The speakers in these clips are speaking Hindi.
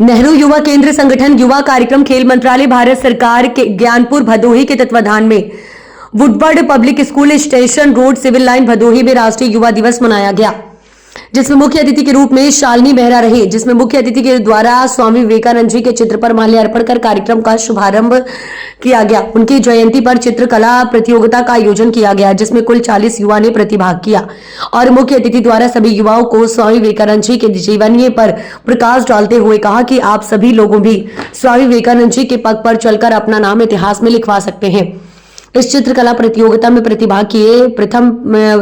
नेहरू युवा केंद्र संगठन युवा कार्यक्रम खेल मंत्रालय भारत सरकार के ज्ञानपुर भदोही के तत्वाधान में Woodward public school station road civil line Bhadohi में राष्ट्रीय युवा दिवस मनाया गया, जिसमें मुख्य अतिथि के रूप में शालिनी मेहरा रहे। जिसमें मुख्य अतिथि के द्वारा स्वामी विवेकानंद जी के चित्र पर माल्यार्पण कर कार्यक्रम का शुभारंभ किया गया। उनकी जयंती पर चित्रकला प्रतियोगिता का आयोजन किया गया, जिसमें कुल 40 युवा ने प्रतिभाग किया और मुख्य अतिथि द्वारा सभी युवाओं को स्वामी विवेकानंद जी के जीवनी पर प्रकाश डालते हुए कहा कि आप सभी लोगों भी स्वामी विवेकानंद जी के पग पर चलकर अपना नाम इतिहास में लिखवा सकते हैं। इस चित्रकला प्रतियोगिता में प्रतिभाग किए प्रथम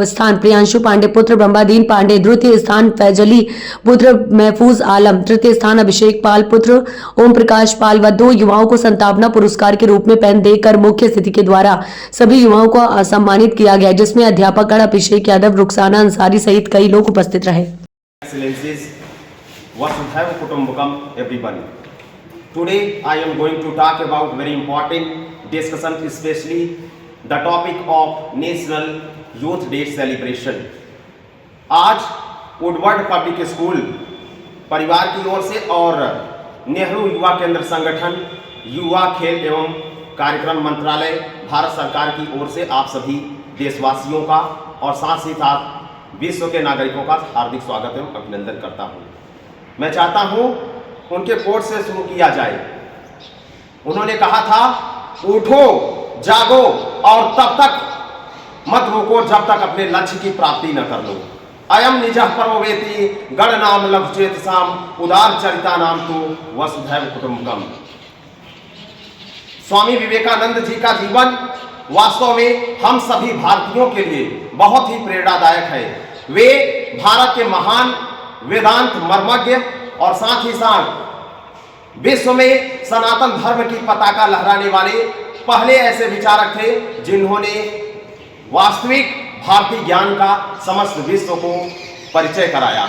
स्थान प्रियांशु पांडे पुत्र ब्रह्मादीन पांडे, द्वितीय स्थान फैजली पुत्र महफूज आलम, तृतीय स्थान अभिषेक पाल पुत्र ओम प्रकाश पाल व 2 युवाओं को संतावना पुरस्कार के रूप में पेन देकर मुख्य अतिथि के द्वारा सभी युवाओं को सम्मानित किया गया, जिसमें अध्यापक अभिषेक यादव, रुखसाना अंसारी सहित कई लोग उपस्थित रहे। Today I am going to talk about very important discussion, especially the topic of National Youth Day celebration. आज वुडवर्ड पब्लिक स्कूल परिवार की ओर से और नेहरू युवा केंद्र संगठन युवा खेल एवं कार्यक्रम मंत्रालय भारत सरकार की ओर से आप सभी देशवासियों का और साथ ही साथ विश्व के नागरिकों का हार्दिक स्वागत एवं अभिनंदन करता हूँ। मैं चाहता हूँ उनके कोट से शुरू किया जाए। उन्होंने कहा था, उठो जागो और तब तक मत रुको जब तक अपने लक्ष्य की प्राप्ति न कर लो। अयम निजः परमवेति गण नाम लभचेत साम उदार चरिता नाम तो वसुधैव कुटुंबकम। स्वामी विवेकानंद जी का जीवन वास्तव में हम सभी भारतीयों के लिए बहुत ही प्रेरणादायक है। वे भारत के महान वेदांत मर्मज्ञ और साथ ही साथ विश्व में सनातन धर्म की पताका लहराने वाले पहले ऐसे विचारक थे जिन्होंने वास्तविक भारतीय ज्ञान का समस्त विश्व को परिचय कराया।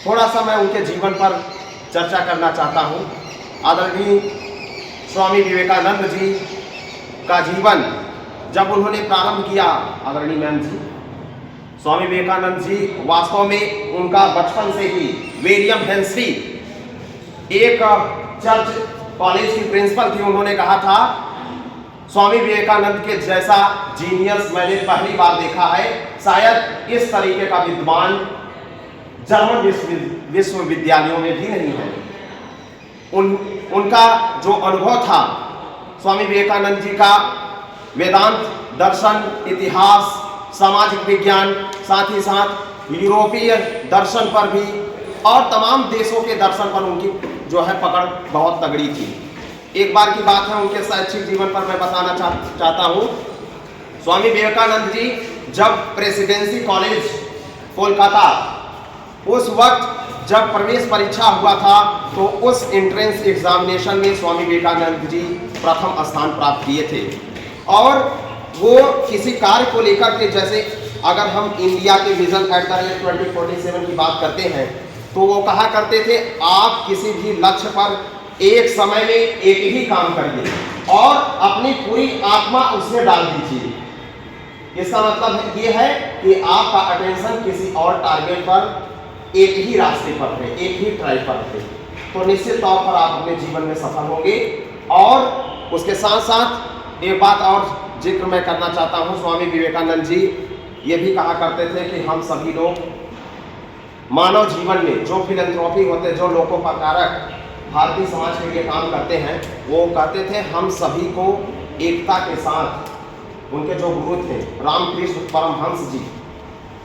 थोड़ा सा मैं उनके जीवन पर चर्चा करना चाहता हूं। आदरणीय स्वामी विवेकानंद जी का जीवन जब उन्होंने प्रारंभ किया, आदरणीय मैम जी, स्वामी विवेकानंद जी वास्तव में उनका बचपन से ही विलियम हेंसली एक चर्च कॉलेज की प्रिंसिपल थी। उन्होंने कहा था, स्वामी विवेकानंद के जैसा जीनियस मैंने पहली बार देखा है, शायद इस तरीके का विद्वान जर्मन विश्वविद्यालयों में भी नहीं है। उनका जो अनुभव था स्वामी विवेकानंद जी का वेदांत, दर्शन, इतिहास, सामाजिक विज्ञान, साथ ही साथ यूरोपीय दर्शन पर भी और तमाम देशों के दर्शन पर उनकी जो है पकड़ बहुत तगड़ी थी। एक बार की बात है, उनके शैक्षिक जीवन पर मैं बताना चाहता हूँ। स्वामी विवेकानंद जी जब प्रेसिडेंसी कॉलेज कोलकाता, उस वक्त जब प्रवेश परीक्षा हुआ था तो उस एंट्रेंस एग्जामिनेशन में स्वामी विवेकानंद जी प्रथम स्थान प्राप्त किए थे। और वो किसी कार्य को लेकर के, जैसे अगर हम इंडिया के विजन @ 2047 की बात करते हैं तो वो कहा करते थे, आप किसी भी लक्ष्य पर एक समय में एक ही काम करिए और अपनी पूरी आत्मा उसमें डाल दीजिए। इसका मतलब ये है कि आपका अटेंशन किसी और टारगेट पर, एक ही रास्ते पर है, एक ही ट्रैक पर है, तो निश्चित तौर पर आप अपने जीवन में सफल होंगे। और उसके साथ साथ एक बात और जिक्र मैं करना चाहता हूं। स्वामी विवेकानंद जी ये भी कहा करते थे कि हम सभी लोग मानव जीवन में जो फिलैंथ्रोपी होते, जो लोकोपकारक भारतीय समाज के लिए काम करते हैं, वो कहते थे हम सभी को एकता के साथ, उनके जो गुरु थे रामकृष्ण परमहंस जी,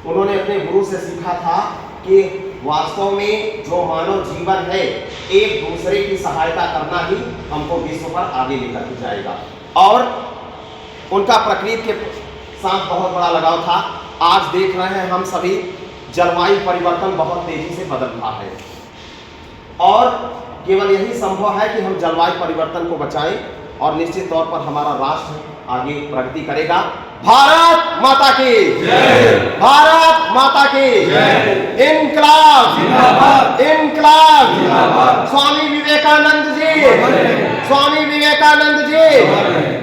उन्होंने अपने गुरु से सीखा था कि वास्तव में जो मानव जीवन है, एक दूसरे की सहायता करना ही हमको विश्व पर आगे लेकर के जाएगा। और उनका प्रकृति के साथ बहुत बड़ा लगाव था। आज देख रहे हैं हम सभी, जलवायु परिवर्तन बहुत तेजी से बदल रहा है और केवल यही संभव है कि हम जलवायु परिवर्तन को बचाएं और निश्चित तौर पर हमारा राष्ट्र आगे प्रगति करेगा। भारत माता की जय, भारत माता की जय, इनकलाब जिंदाबाद, इनकलाब जिंदाबाद, स्वामी विवेकानंद जी, स्वामी विवेकानंद जी।